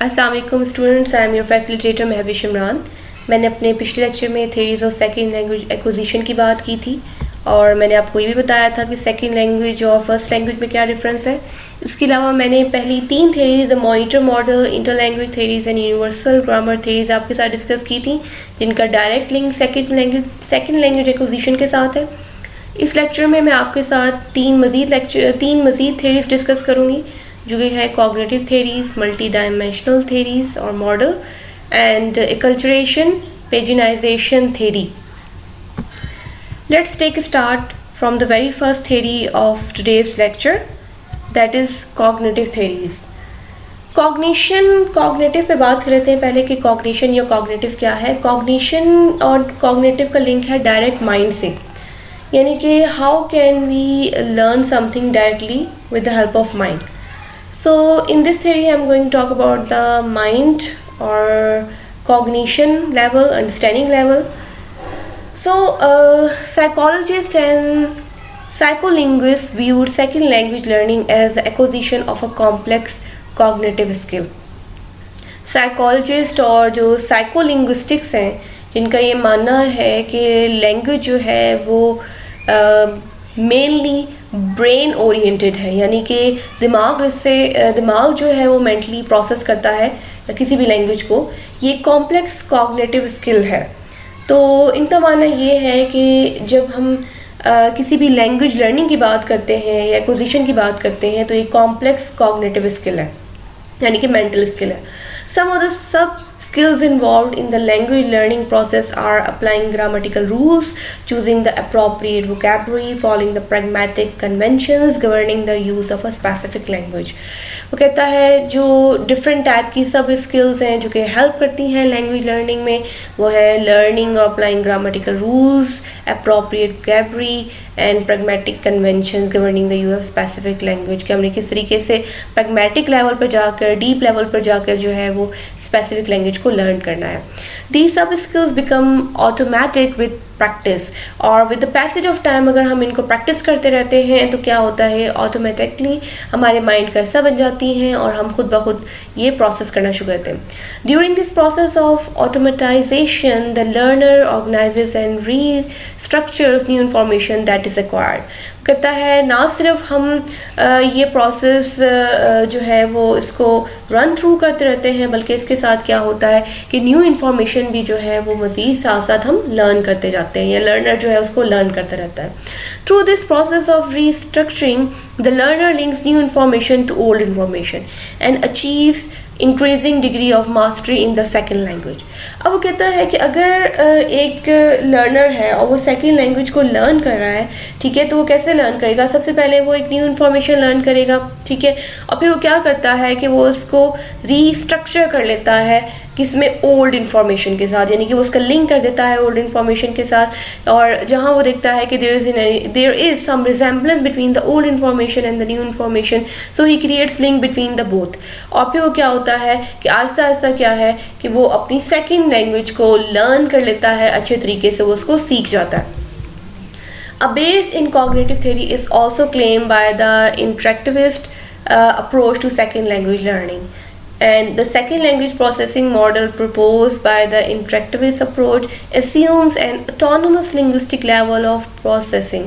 अस्सलाम वालेकुम students, I am your facilitator Mahvish Imran. मैंने अपने पिछले लेक्चर में theories of second language acquisition की बात की थी और मैंने आपको ये भी बताया था कि सेकंड लैंग्वेज और फर्स्ट लैंग्वेज में क्या डिफरेंस है। इसके अलावा मैंने पहली 3 theories, the monitor model, inter language theories and universal grammar theories आपके साथ डिस्कस की थी, जिनका direct link second language acquisition के साथ है। इस लेक्चर में मैं आपके साथ तीन मज़ीद थेरीज डिस्कस करूँगी, जो कि है cognitive theories, multi dimensional theories और model, and acculturation pidginisation theory. Let's take a start from the very first theory of today's lecture, that is cognitive theories. Cognitive पे बात कर लेते हैं पहले कि कॉग्निशन या कॉग्निटिव क्या है। कॉग्निशन और कॉग्निटिव का लिंक है डायरेक्ट माइंड से, यानी कि how can we learn something directly with the help of mind. So in this theory I'm going to talk about the mind or cognition level, understanding level. So psychologists and psycholinguists viewed second language learning as the acquisition of a complex cognitive skill. Psychologist और जो psycholinguistics हैं, जिनका ये मानना है कि language जो है वो मेनली ब्रेन ओरिएंटेड है, यानी कि दिमाग जो है वो मेंटली प्रोसेस करता है किसी भी लैंग्वेज को। ये कॉम्प्लेक्स कॉग्निटिव स्किल है। तो इनका मानना ये है कि जब हम किसी भी लैंग्वेज लर्निंग की बात करते हैं या एक्विजिशन की बात करते हैं तो ये कॉम्प्लेक्स कॉग्निटिव स्किल है, यानी कि मेंटल स्किल है। Some of the sub-skills involved in the language learning process are applying grammatical rules, choosing the appropriate vocabulary, following the pragmatic conventions governing the use of a specific language. वो कहता है जो different type की सब skills हैं जो कि help करती हैं लैंग्वेज लर्निंग में, वो है लर्निंग और applying grammatical rules, appropriate vocabulary and pragmatic conventions governing the use of specific language. कि हमने किस तरीके से प्रैग्मेटिक लेवल पर जाकर, डीप लेवल पर जाकर जो है वो स्पेसिफिक लैंग्वेज को लर्न करना है। दीज सब skills become automatic with practice, और with the passage of time अगर हम इनको प्रैक्टिस करते रहते हैं तो क्या होता है, ऑटोमेटिकली हमारे माइंड का हिस्सा बन जाती हैं और हम खुद ब खुद ये प्रोसेस करना शुरू करते हैं। During this process of automatisation the learner organises and restructures new information that is acquired. कहता है ना सिर्फ हम ये प्रोसेस जो है वो इसको रन थ्रू करते रहते हैं, बल्कि इसके साथ क्या होता है कि न्यू इन्फॉर्मेशन भी जो है वो मज़ीद साथ साथ हम लर्न करते जाते हैं, या लर्नर जो है उसको लर्न करता रहता है। Through this process of restructuring the learner links new information to old information and achieves increasing degree of mastery in the second language. अब वो कहता है कि अगर एक लर्नर है और वो सेकेंड लैंग्वेज को लर्न कर रहा है, ठीक है, तो वो कैसे लर्न करेगा? सबसे पहले वो एक न्यू इन्फॉर्मेशन लर्न करेगा, ठीक है, और फिर वो क्या करता है कि वो उसको रीस्ट्रक्चर कर लेता है किसमें, ओल्ड इन्फॉर्मेशन के साथ, यानी कि वो उसका लिंक कर देता है ओल्ड इन्फॉर्मेशन के साथ, और जहाँ वो देखता है कि there is some resemblance between the old information and the new information, so he creates link between the both. और फिर वो क्या होता है कि आहिस्ता आहिस्ता क्या है कि वो अपनी सेकेंड लैंग्वेज को लर्न कर लेता है, अच्छे तरीके से वो उसको सीख जाता है। A base in cognitive theory is also claimed by the interactivist approach to second language learning. And the second language processing model proposed by the interactivist approach assumes an autonomous linguistic level of processing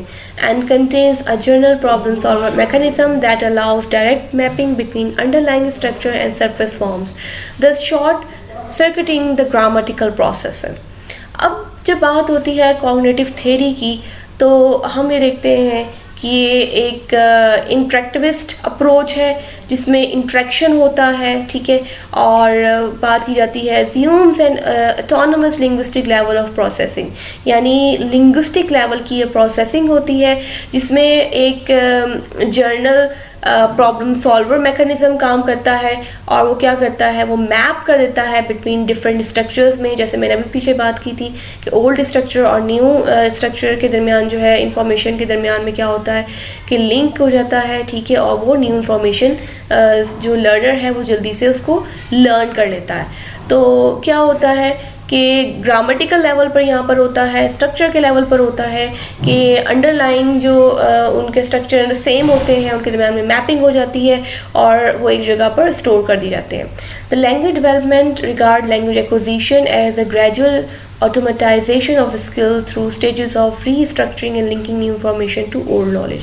and contains a general problem solver mechanism that allows direct mapping between underlying structure and surface forms, thus short circuiting the grammatical processor. अब जब बात होती है cognitive theory की तो हम ये देखते हैं कि ये एक इंटरेक्टिविस्ट अप्रोच है जिसमें इंट्रैक्शन होता है, ठीक है, और बात की जाती है assumes an autonomous linguistic level of processing, यानी लिंग्विस्टिक लेवल की ये प्रोसेसिंग होती है जिसमें एक जर्नल प्रॉब्लम सॉल्वर मैकेनिज्म काम करता है, और वो क्या करता है, वो मैप कर देता है बिटवीन डिफरेंट स्ट्रक्चर्स में। जैसे मैंने अभी पीछे बात की थी कि ओल्ड स्ट्रक्चर और न्यू स्ट्रक्चर के दरमियान जो है इंफॉर्मेशन के दरमियान में क्या होता है कि लिंक हो जाता है, ठीक है, और वो न्यू इन्फॉर्मेशन जो लर्नर है वो जल्दी से उसको लर्न कर लेता है। तो क्या होता है कि ग्रामेटिकल लेवल पर यहाँ पर होता है, स्ट्रक्चर के लेवल पर होता है कि अंडरलाइन जो उनके स्ट्रक्चर सेम होते हैं, उनके दरमियान में मैपिंग हो जाती है और वो एक जगह पर स्टोर कर दिए जाते हैं। The language development regard language acquisition as the gradual automatization of skill through stages of restructuring and linking new information to old knowledge।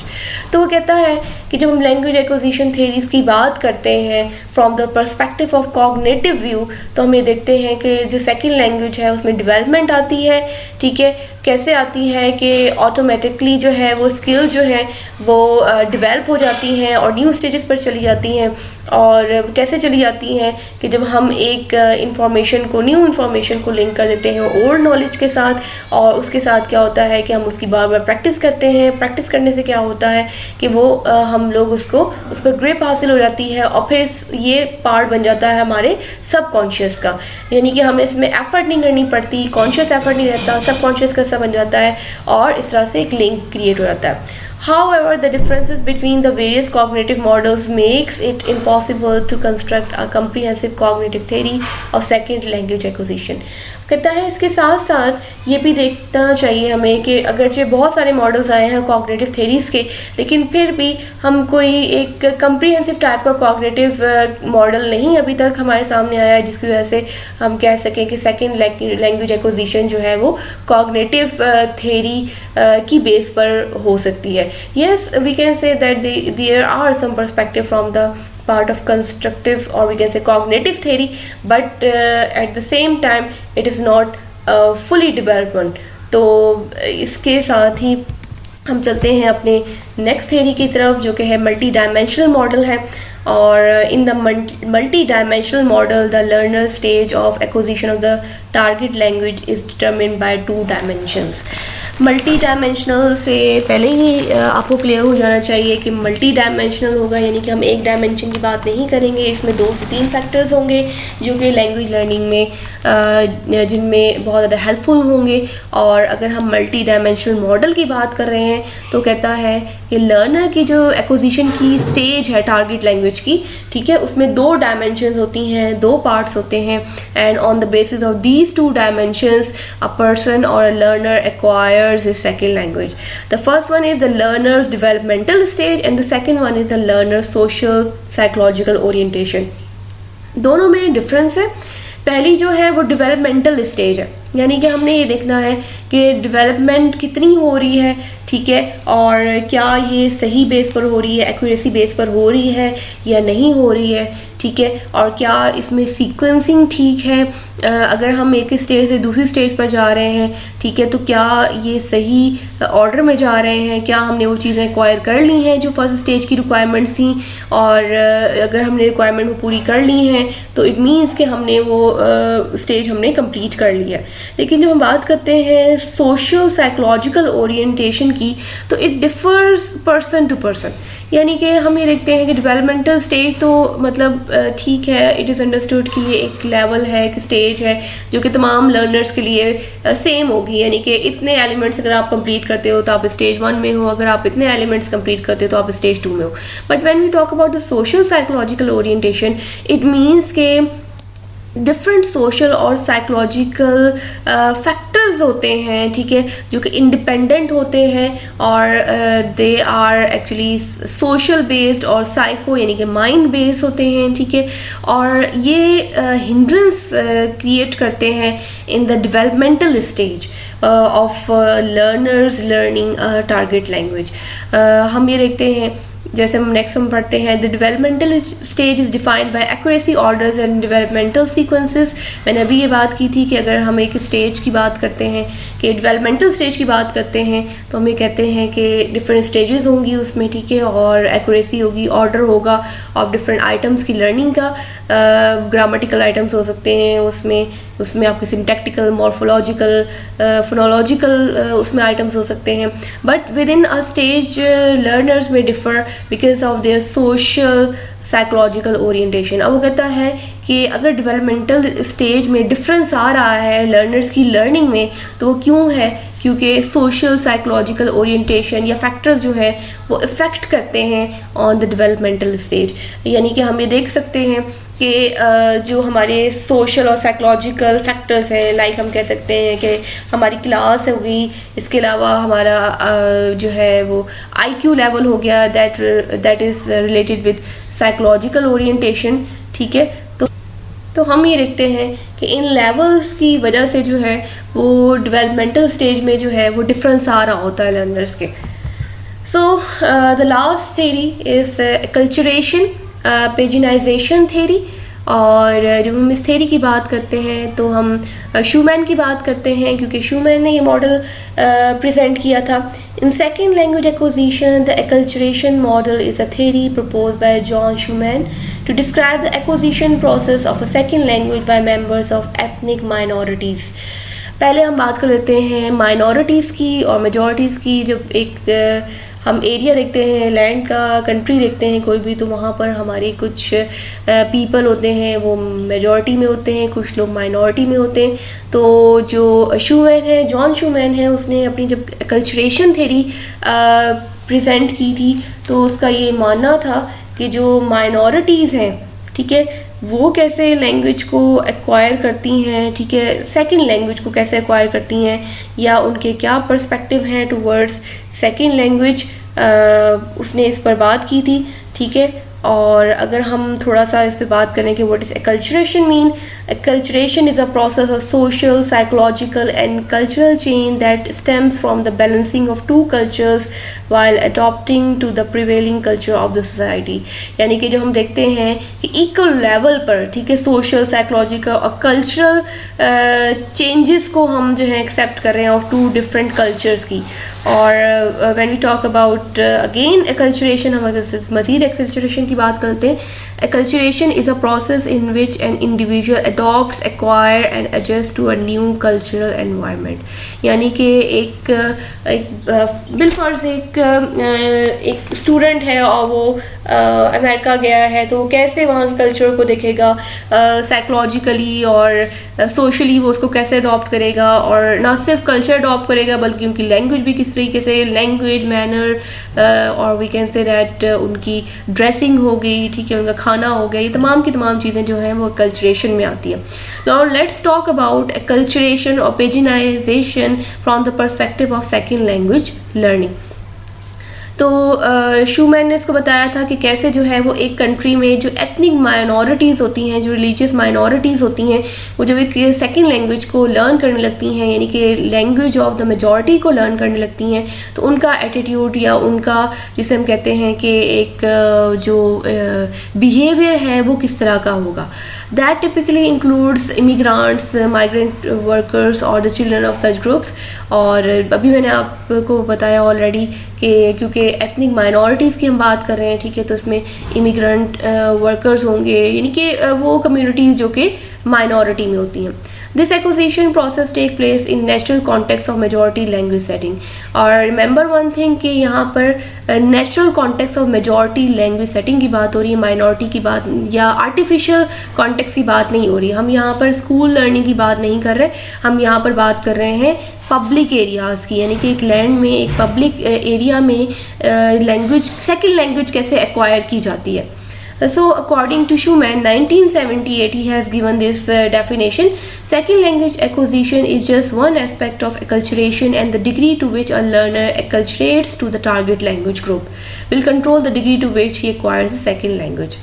तो वो कहता है कि जब हम लैंग्वेज एक्विजिशन थेरीज की बात करते हैं from the perspective of cognitive view, तो हम ये देखते हैं कि जो सेकेंड लैंग्वेज है उसमें डेवलपमेंट आती है, ठीक है। कैसे आती है कि ऑटोमेटिकली जो है वो स्किल जो है वो डेवलप हो जाती हैं और न्यू स्टेजेस पर चली जाती हैं। और कैसे चली जाती हैं कि जब हम एक इंफॉर्मेशन को, न्यू इंफॉर्मेशन को लिंक कर देते हैं ओल्ड नॉलेज के साथ, और उसके साथ क्या होता है कि हम उसकी बार बार प्रैक्टिस करते हैं। प्रैक्टिस करने से क्या होता है कि वो हम लोग उस पर ग्रिप हासिल हो जाती है और फिर ये पार्ट बन जाता है हमारे सबकॉन्शियस का, यानी कि हमें इसमें एफर्ट नहीं करनी पड़ती, कॉन्शियस एफर्ट नहीं रहता, सबकॉन्शियस का बन जाता है और इस तरह से एक लिंक क्रिएट हो जाता है। However, the differences between the various cognitive models makes it impossible to construct a comprehensive cognitive theory of second language acquisition। कहता है इसके साथ साथ ये भी देखना चाहिए हमें कि अगरचे बहुत सारे मॉडल्स आए हैं कॉग्निटिव थेरीज के, लेकिन फिर भी हम कोई एक कम्प्रीहेंसिव टाइप का कॉग्निटिव मॉडल नहीं अभी तक हमारे सामने आया है जिसकी वजह से हम कह सकें कि सेकेंड लैंग्वेज एक्विजिशन जो है वो कॉग्निटिव थेरी की बेस पर हो सकती है। Yes, we can say that there are some perspective from the part of constructive or we can say cognitive theory, but at the same time it is not fully developed one। तो इसके साथ ही हम चलते हैं अपने next theory की तरफ जो कि है मल्टी डायमेंशनल मॉडल है। और in the multi dimensional model the learner stage of acquisition of the target language is determined bye 2 dimensions. Multi dimensional से पहले ही आपको क्लियर हो जाना चाहिए कि मल्टी डायमेंशनल होगा यानी कि हम एक डायमेंशन की बात नहीं करेंगे, इसमें 2 से 3 फैक्टर्स होंगे जो कि लैंग्वेज लर्निंग में जिनमें बहुत ज़्यादा हेल्पफुल होंगे। और अगर हम मल्टी डायमेंशनल मॉडल की बात कर रहे हैं तो कहता है कि लर्नर की जो एक्विजिशन की स्टेज है टारगेट लैंग्वेज की, ठीक है, उसमें 2 डायमेंशंस होती हैं, 2 पार्ट्स होते हैं। And on the basis of these 2 dimensions a person और a learner acquires his second language। The first one is the learner's developmental stage and the second one is the learner's social psychological orientation। दोनों में difference है। पहली जो है वो developmental stage है, यानी कि हमने ये देखना है कि डेवलपमेंट कितनी हो रही है, ठीक है, और क्या ये सही बेस पर हो रही है, एक्यूरेसी बेस पर हो रही है या नहीं हो रही है, ठीक है, और क्या इसमें सीक्वेंसिंग ठीक है। अगर हम एक स्टेज से दूसरी स्टेज पर जा रहे हैं, ठीक है, तो क्या ये सही ऑर्डर में जा रहे हैं, क्या हमने वो चीज़ें एक्वायर कर ली हैं जो फर्स्ट स्टेज की रिक्वायरमेंट्स थी, और अगर हमने रिक्वायरमेंट वो पूरी कर ली हैं तो इट मीन्स कि हमने वो स्टेज हमने कंप्लीट कर लिया। लेकिन जब हम बात करते हैं सोशल साइकोलॉजिकल ओरिएंटेशन की तो it differs person to person, यानी कि हम ये देखते हैं कि डेवलपमेंटल स्टेज तो मतलब ठीक है, इट इज़ अंडरस्टूड कि ये एक लेवल है, एक स्टेज है जो कि तमाम लर्नर्स के लिए सेम होगी, यानी कि इतने एलिमेंट्स अगर आप कंप्लीट करते हो तो आप स्टेज 1 में हो, अगर आप इतने एलिमेंट्स कंप्लीट करते हो तो आप स्टेज 2 में हो। But when we talk about the social psychological orientation it means के डिफरेंट सोशल और साइकोलॉजिकल फैक्टर्स होते हैं, ठीक है, जो कि इंडिपेंडेंट होते हैं और they are actually social based और साइको यानी कि माइंड बेस्ड होते हैं, ठीक है, और ये हिंड्रेंस क्रिएट करते हैं in the developmental stage of learners learning target language. हम ये देखते हैं जैसे हम नेक्स्ट हम पढ़ते हैं the developmental stage is defined by accuracy orders and developmental sequences. मैंने अभी ये बात की थी कि अगर हम एक स्टेज की बात करते हैं कि डेवलपमेंटल स्टेज की बात करते हैं तो हम ये कहते हैं कि डिफरेंट स्टेजेस होंगी उसमें, ठीक है, और एक्यूरेसी होगी, ऑर्डर होगा ऑफ डिफरेंट आइटम्स की लर्निंग का। ग्रामेटिकल आइटम्स हो सकते हैं उसमें आपके सिंटैक्टिकल, मॉर्फोलॉजिकल, फोनोलॉजिकल उसमें आइटम्स हो सकते हैं। But within a stage learners में differ because of their social psychological orientation. अब वो कहता है कि अगर डेवलपमेंटल स्टेज में डिफरेंस आ रहा है लर्नर्स की लर्निंग में, तो वो क्यों है? क्योंकि सोशल साइकोलॉजिकल ओरिएंटेशन या फैक्टर्स जो है वो इफ़ेक्ट करते हैं ऑन द डेवलपमेंटल स्टेज। यानी कि हम ये देख सकते हैं कि जो हमारे सोशल और साइकोलॉजिकल फैक्टर्स हैं, लाइक हम कह सकते हैं कि हमारी क्लास हो गई, इसके अलावा हमारा जो है वो IQ लेवल हो गया, that is related with psychological orientation. ठीक है, तो हम ये देखते हैं कि इन लेवल्स की वजह से जो है वो डेवलपमेंटल स्टेज में जो है वो डिफरेंस आ रहा होता है लर्नर्स के। So the last theory is acculturation, pidginisation theory. और जब हम इस थ्योरी की बात करते हैं तो हम शूमैन की बात करते हैं, क्योंकि शूमैन ने ये मॉडल प्रेजेंट किया था। In second language acquisition the acculturation model is a theory propose by John Schumann to describe the acquisition process of a second language by members of ethnic minorities। पहले हम बात कर लेते हैं माइनॉरिटीज़ की और मेजॉरिटीज़ की। जब एक हम एरिया देखते हैं, लैंड का, कंट्री देखते हैं कोई भी, तो वहाँ पर हमारे कुछ पीपल होते हैं वो मेजॉरिटी में होते हैं, कुछ लोग माइनॉरिटी में होते हैं। तो जो शूमैन है, जॉन शूमैन है, उसने अपनी जब कल्चरेशन थ्योरी प्रेजेंट की थी तो उसका ये मानना था कि जो माइनॉरिटीज़ हैं, ठीक है, वो कैसे लैंग्वेज को एक्वायर करती हैं, ठीक है, सेकंड लैंग्वेज को कैसे एक्वायर करती हैं, या उनके क्या पर्सपेक्टिव हैं टुवर्ड्स सेकंड लैंग्वेज, उसने इस पर बात की थी। ठीक है, और अगर हम थोड़ा सा इस पे बात करें कि what is acculturation mean, acculturation is a process of social, psychological and cultural change that stems from the balancing of two cultures while adopting to the prevailing culture of the society। यानी कि जो हम देखते हैं कि equal level पर, ठीक है, सोशल, साइकोलॉजिकल और कल्चरल चेंजेस को हम जो है एक्सेप्ट कर रहे हैं ऑफ टू डिफरेंट कल्चर्स की। और when we talk about again acculturation, हम अगर मज़ीद एक्कल्चरेशन की बात करते हैं, acculturation is a process in which an individual adopts, acquire and adjust to a new cultural environment. यानी कि एक बिलफर्ज एक स्टूडेंट है और वो अमेरिका गया है, तो कैसे वहाँ के कल्चर को देखेगा, साइकोलॉजिकली और सोशली वो उसको कैसे अडॉप्ट करेगा, और ना सिर्फ कल्चर अडॉप्ट करेगा बल्कि उनकी लैंग्वेज भी किस तरीके से, लैंग्वेज, मैनर, और वी कैन से दैट उनकी ड्रेसिंग हो गई, ठीक है, उनका खाना हो गया, ये तमाम की तमाम चीज़ें जो हैं वो कल्चरेशन में आती हैं। Now let's talk about acculturation और pidginisation from the perspective of second language learning. तो शूमैन ने इसको बताया था कि कैसे जो है वो एक कंट्री में जो एथनिक माइनॉरिटीज़ होती हैं, जो रिलीजियस माइनॉरिटीज़ होती हैं, वो जब एक सेकंड लैंग्वेज को लर्न करने लगती हैं, यानी कि लैंग्वेज ऑफ द मेजॉरिटी को लर्न करने लगती हैं, तो उनका एटीट्यूड या उनका, जिसे हम कहते हैं कि एक जो बिहेवियर है वो किस तरह का होगा। That typically includes immigrants, migrant workers और the children of such groups. और अभी मैंने आपको बताया ऑलरेडी कि क्योंकि एथनिक माइनॉरिटीज़ की हम बात कर रहे हैं, ठीक है, तो इसमें इमिग्रेंट वर्कर्स होंगे, यानी कि वो कम्युनिटीज़ जो कि माइनॉरिटी में होती हैं। This acquisition process take place in natural context of majority language setting. और रिमेंबर वन थिंग कि यहाँ पर natural context of majority language setting की बात हो रही है, माइनॉरिटी की बात या आर्टिफिशियल कॉन्टेक्स्ट की बात नहीं हो रही। हम यहाँ पर स्कूल लर्निंग की बात नहीं कर रहे, हम यहाँ पर बात कर रहे हैं पब्लिक एरियाज़ की, यानी कि एक लैंड में, एक पब्लिक एरिया में लैंग्वेज, सेकेंड लैंग्वेज कैसे एक्वायर की जाती है। So according to Schumann 1978, he has given this definition: second language acquisition is just one aspect of acculturation, and the degree to which a learner acculturates to the target language group will control the degree to which he acquires the second language.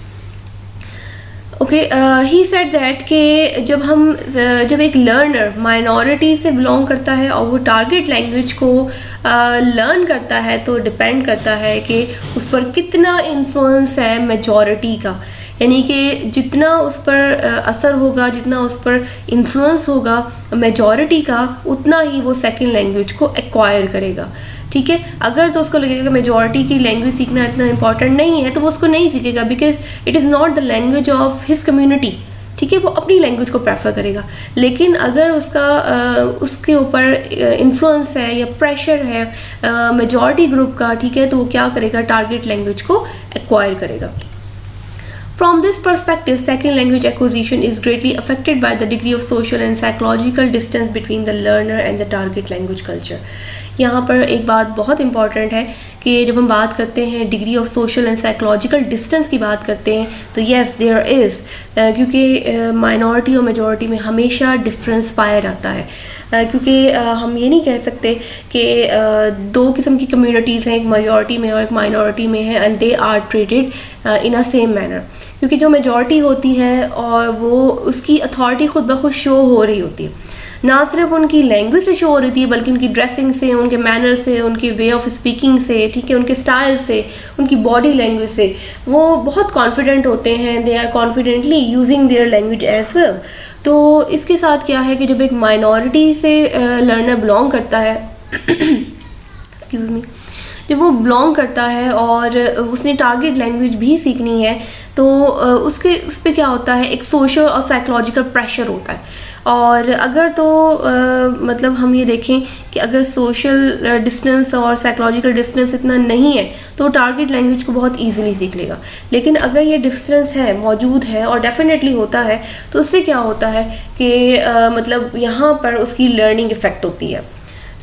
Okay, he said that कि जब एक learner minority से belong करता है और वो target language को learn करता है, तो डिपेंड करता है कि उस पर कितना इन्फ्लुएंस है मेजॉरिटी का, यानी कि जितना उस पर असर होगा, जितना उस पर इन्फ्लुएंस होगा मेजॉरिटी का, उतना ही वो सेकंड लैंग्वेज को एक्वायर करेगा। ठीक है, अगर तो उसको लगेगा मेजॉरिटी की लैंग्वेज सीखना इतना इंपॉर्टेंट नहीं है, तो वो उसको नहीं सीखेगा, because it is not the language of his community. ठीक है, वो अपनी लैंग्वेज को प्रेफर करेगा। लेकिन अगर उसके ऊपर इन्फ्लुएंस है या प्रेशर है मेजॉरिटी ग्रुप का, ठीक है, तो वो क्या करेगा, टारगेट लैंग्वेज को एक्वायर करेगा। From this perspective, second language acquisition is greatly affected by the degree of social and psychological distance between the learner and the target language culture. यहाँ पर एक बात बहुत इंपॉर्टेंट है कि जब हम बात करते हैं degree of social and psychological distance की बात करते हैं तो येस देयर इज़, क्योंकि माइनॉरिटी और मेजॉरिटी में हमेशा डिफरेंस पाया जाता है, क्योंकि हम ये नहीं कह सकते कि दो किस्म की कम्युनिटीज़ हैं, एक मेजॉरिटी में और एक माइनॉरिटी में है, and they are treated in a same manner, क्योंकि जो मेजॉरिटी होती है और वो उसकी अथॉरिटी खुद ब खुद शो हो रही होती है, ना सिर्फ उनकी लैंग्वेज से शो हो रही थी बल्कि उनकी ड्रेसिंग से, उनके मैनर से, उनके वे ऑफ स्पीकिंग से, ठीक है, उनके स्टाइल से, उनकी बॉडी लैंग्वेज से वो बहुत कॉन्फिडेंट होते हैं, they are confidently using their language as well. तो इसके साथ क्या है कि जब एक माइनॉरिटी से लर्नर बिलोंग करता है एक्सक्यूज़ मी, जब वो बिलोंग करता है और उसने टारगेट लैंग्वेज भी सीखनी है तो उस पर क्या होता है, एक सोशल और साइकोलॉजिकल प्रेशर होता है। और अगर तो मतलब हम ये देखें कि अगर सोशल डिस्टेंस और साइकोलॉजिकल डिस्टेंस इतना नहीं है तो टारगेट लैंग्वेज को बहुत इजीली सीख लेगा, लेकिन अगर ये डिस्टेंस है, मौजूद है और डेफिनेटली होता है तो उससे क्या होता है कि मतलब यहाँ पर उसकी लर्निंग इफेक्ट होती है।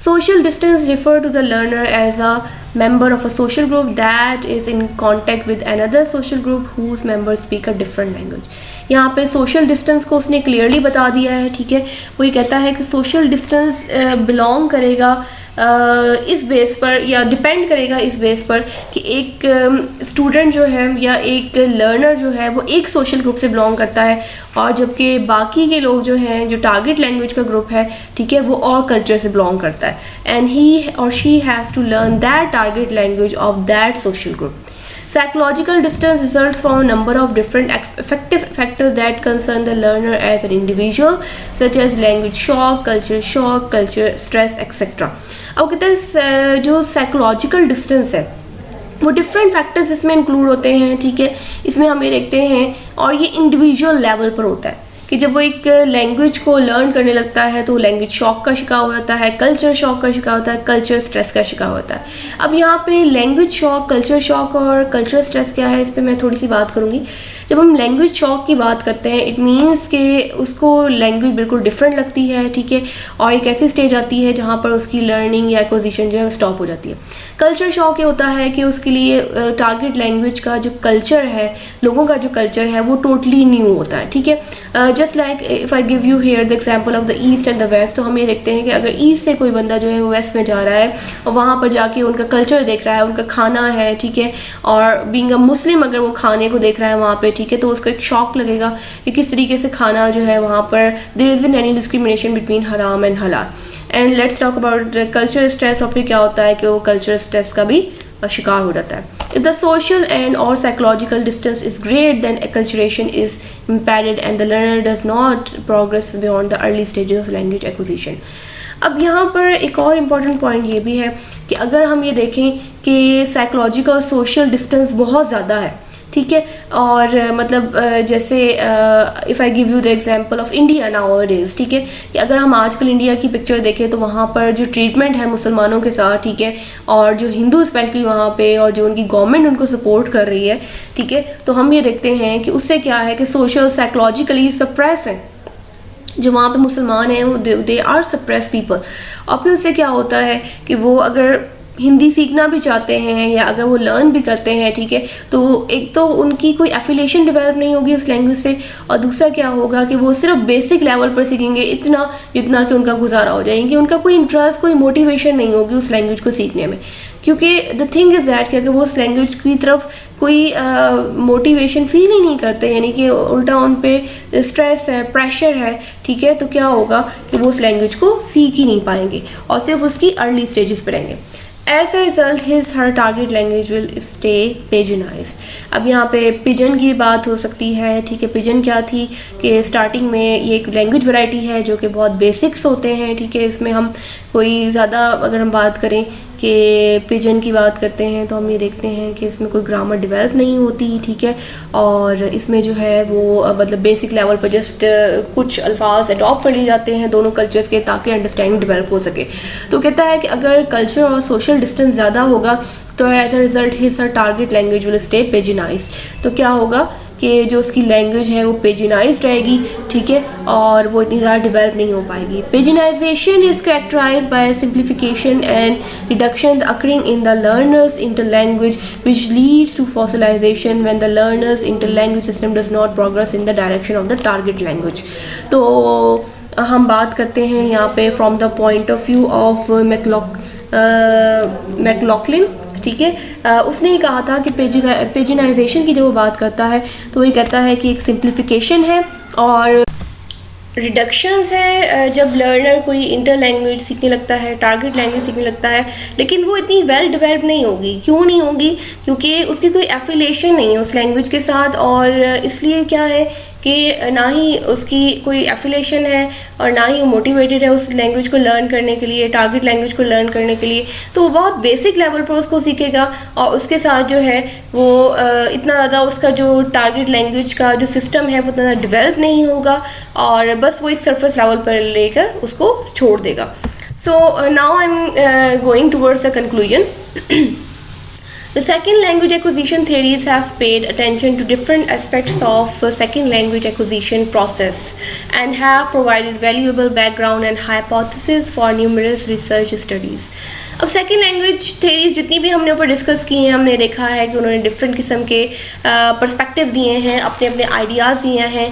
Social distance refer to the learner as a member of a social group that is in contact with another social group whose members speak a different language. यहाँ पे सोशल डिस्टेंस को उसने clearly बता दिया है, ठीक है, वो ये कहता है कि सोशल डिस्टेंस बिलोंग करेगा इस बेस पर या डिपेंड करेगा इस बेस पर कि एक स्टूडेंट जो है या एक लर्नर जो है वो एक सोशल ग्रुप से बिलोंग करता है और जबकि बाकी के लोग जो हैं, जो टारगेट लैंग्वेज का ग्रुप है, ठीक है, वो और कल्चर से बिलोंग करता है, एंड ही और she has to learn that target language of that social group. Psychological distance results from a number of different affective factors that concern the learner as an individual, such as language shock, culture stress, etc. अब कहते हैं जो psychological distance है वो different factors इसमें include होते हैं, ठीक है, इसमें हम ये देखते हैं और ये इंडिविजुअल लेवल पर होता है कि जब वो एक लैंग्वेज को लर्न करने लगता है तो लैंग्वेज शॉक का शिकार हो जाता है, कल्चर शॉक का शिकार होता है, कल्चर स्ट्रेस का शिकार होता है. अब यहाँ पे लैंग्वेज शॉक, कल्चर शॉक और कल्चर स्ट्रेस क्या है, इस पर मैं थोड़ी सी बात करूँगी. जब हम लैंग्वेज शॉक की बात करते हैं इट मीन्स कि उसको लैंग्वेज बिल्कुल डिफरेंट लगती है, ठीक है, और एक ऐसी स्टेज आती है जहाँ पर उसकी लर्निंग या एक्विजिशन जो है स्टॉप हो जाती है. कल्चर शॉक ये होता है कि उसके लिए टारगेट लैंग्वेज का जो कल्चर है, लोगों का जो कल्चर है वो टोटली न्यू होता है, ठीक है. Just like if I give you here the example of the east and the west, तो हम ये देखते हैं कि अगर ईस्ट से कोई बंदा जो है वो वेस्ट में जा रहा है और वहाँ पर जाके उनका कल्चर देख रहा है, उनका खाना है, ठीक है, और बीइंग अ मुस्लिम अगर वो खाने को देख रहा है वहाँ पे, ठीक है, तो उसको एक शॉक लगेगा कि किस तरीके से खाना जो है वहाँ पर there isn't any discrimination between हराम एंड हलाल. And let's talk about culture stress, और फिर क्या होता है कि वो कल्चर स्ट्रेस का भी शिकार हो जाता है. If the social and or psychological distance is great, then acculturation is impaired and the learner does not progress beyond the early stages of language acquisition. अब यहाँ पर एक और इम्पॉर्टेंट पॉइंट ये भी है कि अगर हम ये देखें कि साइकोलॉजिकल और सोशल डिस्टेंस बहुत ज़्यादा है, ठीक है, और मतलब जैसे if I give you the example of India now days, ठीक है, कि अगर हम आजकल इंडिया की पिक्चर देखें तो वहाँ पर जो ट्रीटमेंट है मुसलमानों के साथ, ठीक है, और जो हिंदू स्पेशली वहाँ पे और जो उनकी गवर्नमेंट उनको सपोर्ट कर रही है, ठीक है, तो हम ये देखते हैं कि उससे क्या है कि सोशल साइकोलॉजिकली सप्रेस हैं जो वहाँ पे मुसलमान हैं, वो दे आर सप्रेस पीपल. और फिर उससे क्या होता है कि वो अगर हिंदी सीखना भी चाहते हैं या अगर वो लर्न भी करते हैं, ठीक है, तो एक तो उनकी कोई एफिलिएशन डेवलप नहीं होगी उस लैंग्वेज से, और दूसरा क्या होगा कि वो सिर्फ बेसिक लेवल पर सीखेंगे इतना जितना कि उनका गुजारा हो जाएंगे, उनका कोई इंटरेस्ट, कोई मोटिवेशन नहीं होगी उस लैंग्वेज को सीखने में. क्योंकि द थिंग इज़ दैट कि अगर वो उस लैंग्वेज की तरफ कोई मोटिवेशन फील ही नहीं करते, यानी कि उल्टा उन पे स्ट्रेस है, प्रेशर है, ठीक है, तो क्या होगा कि वो उस लैंग्वेज को सीख ही नहीं पाएंगे और सिर्फ उसकी अर्ली स्टेजेस पर रहेंगे. As a result, her target language will stay pigeonized. अब यहाँ पे पिजन की बात हो सकती है, ठीक है. पिजन क्या थी कि स्टार्टिंग में ये एक लैंग्वेज वैरायटी है जो कि बहुत बेसिक्स होते हैं, ठीक है. इसमें हम कोई ज़्यादा अगर हम बात करें कि पिजन की बात करते हैं तो हम ये देखते हैं कि इसमें कोई ग्रामर डेवलप नहीं होती, ठीक है, और इसमें जो है वो मतलब बेसिक लेवल पर जस्ट कुछ अल्फाज अडॉप्ट कर लिए जाते हैं दोनों कल्चर्स के ताकि अंडरस्टैंडिंग डेवलप हो सके. तो कहता है कि अगर कल्चर और सोशल डिस्टेंस ज़्यादा होगा तो as a result his her target language will stay pidginised. तो क्या होगा कि कि जो उसकी लैंग्वेज है वो पेजिनाइज्ड रहेगी, ठीक है, और वो इतनी ज़्यादा डेवलप नहीं हो पाएगी। Pidginisation is characterised by simplification and reduction occurring in the learners interlanguage which leads to fossilisation when the learners interlanguage system does not progress in the direction of the target language. तो हम बात करते हैं यहाँ पे from the point of view of McLaughlin, ठीक है। उसने ये कहा था कि पेजिनाइजेशन की जब वो बात करता है तो ये कहता है कि एक सिंप्लीफिकेशन है और रिडक्शंस है जब लर्नर कोई इंटर लैंग्वेज सीखने लगता है, टारगेट लैंग्वेज सीखने लगता है, लेकिन वो इतनी वेल डेवलप नहीं होगी। क्यों नहीं होगी? क्योंकि उसकी कोई एफिलिएशन नहीं है उस लैंग्वेज के साथ, और इसलिए क्या है कि ना ही उसकी कोई एफिलिएशन है और ना ही वो मोटिवेटेड है उस लैंग्वेज को लर्न करने के लिए, टारगेट लैंग्वेज को लर्न करने के लिए। तो वो बहुत बेसिक लेवल पर उसको सीखेगा और उसके साथ जो है वो इतना ज़्यादा उसका जो टारगेट लैंग्वेज का जो सिस्टम है वो इतना ज़्यादा डेवलप नहीं होगा और बस वो एक सरफेस लेवल पर लेकर उसको छोड़ देगा। So now I am going towards the conclusion. The second language acquisition theories have paid attention to different aspects of second language acquisition process and have provided valuable background and hypotheses for numerous research studies. अब second language theories जितनी भी हमने ऊपर discuss की हैं, हमने देखा है कि उन्होंने डिफरेंट किस्म के पर्सपेक्टिव दिए हैं, अपने अपने आइडियाज़ दिए हैं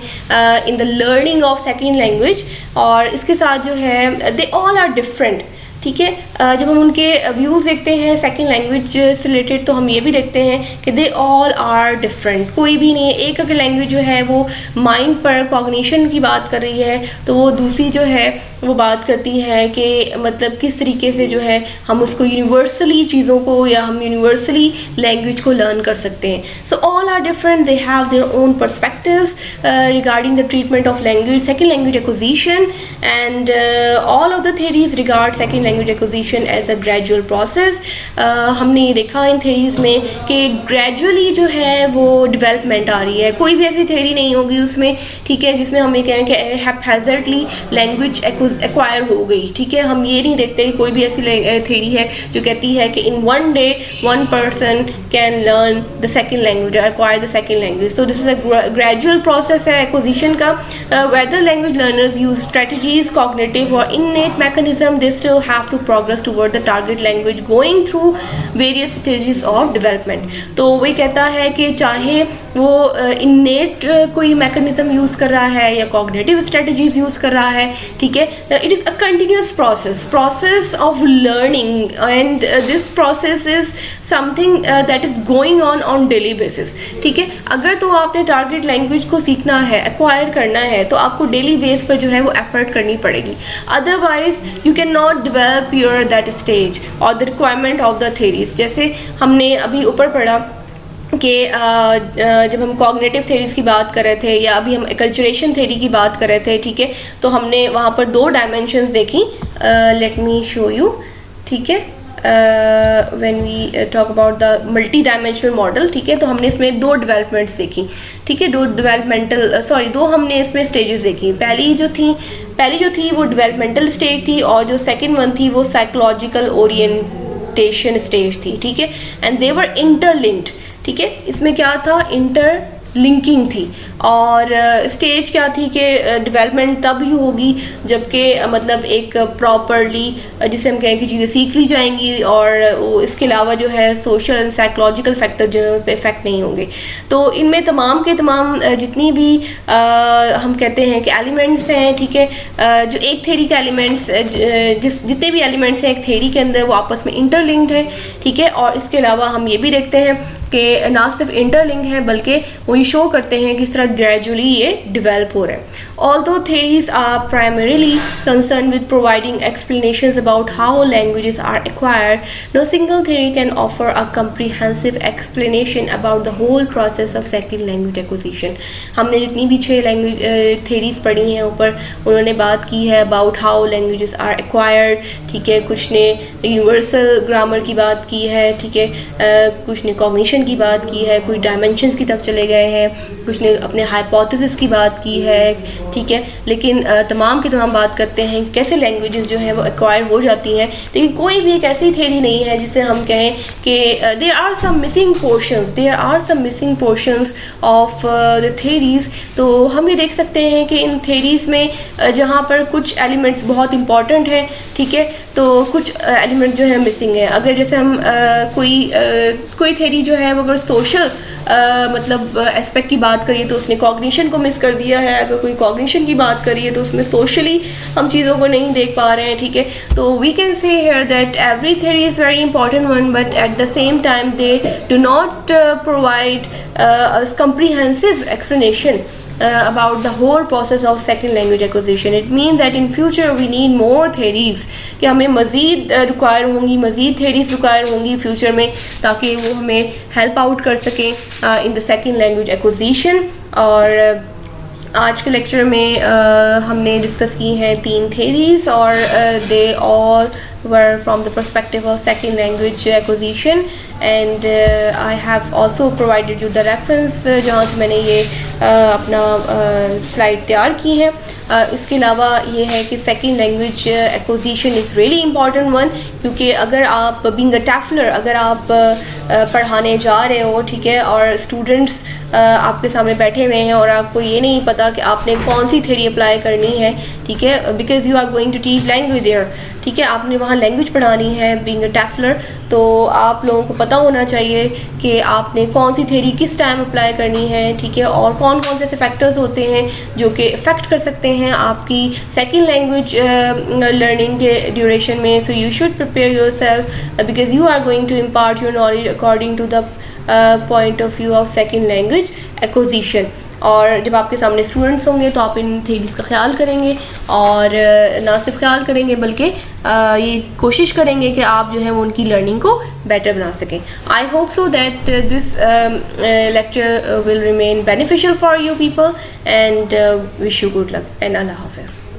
in the learning of second language, और इसके साथ जो है दे ऑल आर डिफरेंट, ठीक है। जब हम उनके व्यूज़ देखते हैं सेकेंड लैंग्वेज से रिलेटेड तो हम ये भी देखते हैं कि दे ऑल आर डिफरेंट। कोई भी नहीं है, एक अगर लैंग्वेज जो है वो माइंड पर कॉग्निशन की बात कर रही है तो वो दूसरी जो है वो बात करती है कि मतलब किस तरीके से जो है हम उसको यूनिवर्सली चीज़ों को या हम यूनिवर्सली लैंग्वेज को लर्न कर सकते हैं। So all are different, they have their own perspectives regarding the treatment of language, second language acquisition, and all of the theories regard second language acquisition as a gradual process. हमने ये देखा इन theories में कि gradually जो है वो development आ रही है। कोई भी ऐसी थेरी नहीं होगी उसमें, ठीक है, जिसमें हम ये कहें कि हैपहैज़र्डली लैंग्वेज एक्वायर हो गई, ठीक है। हम ये नहीं देखते कि कोई भी ऐसी थेरी है जो कहती है कि in one day one person can learn the second language और acquire the second language. So this is a gradual process है एक्विजिशन का। Whether language learners use strategies, cognitive और innate mechanism, they still have to progress toward the target language going through various stages of development. तो वही कहता है कि चाहे वो इननेट कोई मैकेनिज्म यूज़ कर रहा है या कॉग्निटिव स्ट्रेटजीज यूज़ कर रहा है, ठीक है, it is a continuous process of learning, and this process is something that is going on daily basis, ठीक है। अगर तो आपने टारगेट लैंग्वेज को सीखना है, एक्वायर करना है, तो आपको डेली बेस पर जो है वो एफर्ट करनी पड़ेगी, otherwise you can not develop your that stage और the requirement of the theories. जैसे हमने अभी ऊपर पढ़ा कि जब हम कॉग्निटिव थेरीज़ की बात कर रहे थे या अभी हम एक्लचरेशन थेरी की बात कर रहे थे, ठीक है, तो हमने वहाँ पर दो डायमेंशंस देखी। लेट मी शो यू, ठीक है, when we talk about the multi dimensional model, ठीक है, तो हमने इसमें दो डेवलपमेंट्स देखी, ठीक है, दो हमने इसमें स्टेजेस देखी। पहली जो थी वो डेवलपमेंटल स्टेज थी और जो सेकेंड वन थी वो साइकोलॉजिकल ओरिएंटेशन स्टेज थी, ठीक है, एंड दे वर इंटरलिंक्ड, ठीक है। इसमें क्या था, इंटरलिंकिंग थी, और स्टेज क्या थी कि डेवलपमेंट तब ही होगी जबकि मतलब एक प्रॉपरली जिसे हम कहें कि चीज़ें सीख ली जाएंगी और इसके अलावा जो है सोशल एंड साइकोलॉजिकल फैक्टर जो है पे इफेक्ट नहीं होंगे। तो इनमें तमाम के तमाम जितनी भी हम कहते हैं कि एलिमेंट्स हैं, ठीक है, जो एक थेरी के एलिमेंट्स जितने भी एलिमेंट्स हैं एक थेरी के अंदर वो आपस में इंटरलिंक्ड है, ठीक है, और इसके अलावा हम ये भी देखते हैं कि ना सिर्फ इंटरलिंक है बल्कि वो ये शो करते हैं कि इस तरह ग्रेजुअली ये डेवलप हो रहा है। Although theories are primarily concerned with providing explanations about how languages are acquired, no single theory can offer a comprehensive explanation about the whole process of second language acquisition. हमने जितनी भी 6 language theories पढ़ी हैं ऊपर, उन्होंने बात की है about how languages are acquired, ठीक है, कुछ ने यूनिवर्सल ग्रामर की बात की है, ठीक है, कुछ ने कॉग्निशन डेफिनेशन की बात की है, कुछ डायमेंशंस की तरफ चले गए हैं, कुछ ने अपने हाइपोथेसिस की बात की है, ठीक है। लेकिन तमाम की तमाम बात करते हैं कैसे लैंग्वेजेस जो है वो एक्वायर हो जाती हैं। लेकिन कोई भी एक ऐसी थ्योरी नहीं है जिसे हम कहें कि there are some missing portions of the theories. तो हम ये देख सकते हैं कि इन थ्योरीज में जहाँ पर कुछ एलिमेंट्स बहुत इंपॉर्टेंट हैं, ठीक है, तो कुछ एलिमेंट जो है मिसिंग है। अगर जैसे हम कोई थ्योरी जो है वो अगर सोशल मतलब एस्पेक्ट की बात करिए तो उसने कॉग्निशन को मिस कर दिया है। अगर कोई कॉग्निशन की बात करिए तो उसमें सोशली हम चीज़ों को नहीं देख पा रहे हैं, ठीक है। तो we can say here that every theory is very important one, but at the same time they do not provide comprehensive explanation about the whole process of second language acquisition. It means that in future we need more theories, कि हमें मज़ीद require होंगी, मज़ीद theories require होंगी future में, ताकि वो हमें हेल्प आउट कर सकें इन द सेकेंड लैंग्वेज एक्विजिशन। और आज के लेक्चर में हमने डिस्कस की हैं 3 theories और they all were from the perspective of second language acquisition, and I have also provided you the reference जहाँ से मैंने ये अपना स्लाइड तैयार की है। इसके अलावा ये है कि second language acquisition is really important one, क्योंकि अगर आप बीइंग अ टैफलर, अगर आप पढ़ाने जा रहे हो, ठीक है, और स्टूडेंट्स आपके सामने बैठे हुए हैं और आपको ये नहीं पता कि आपने कौन सी थ्योरी अप्लाई करनी है, ठीक है, because you are going to teach language there, ठीक है, आपने वहाँ लैंग्वेज पढ़ानी है बीइंग अ टैफलर, तो आप लोगों को पता होना चाहिए कि आपने कौन सी थ्योरी किस टाइम अप्लाई करनी है, ठीक है, और कौन कौन से ऐसे फैक्टर्स होते हैं जो कि इफ़ेक्ट कर सकते हैं आपकी सेकेंड लैंग्वेज लर्निंग के ड्यूरेशन में। So you should prepare yourself because you are going to impart your knowledge according to the point of view of second language acquisition. और जब आपके सामने स्टूडेंट्स होंगे तो आप इन थ्योरीज का ख्याल करेंगे, और ना सिर्फ ख्याल करेंगे बल्कि ये कोशिश करेंगे कि आप जो है वो उनकी लर्निंग को बेटर बना सकें। I hope so that this lecture will remain beneficial for you people, and wish you good luck and अल्लाह हाफ़िज़।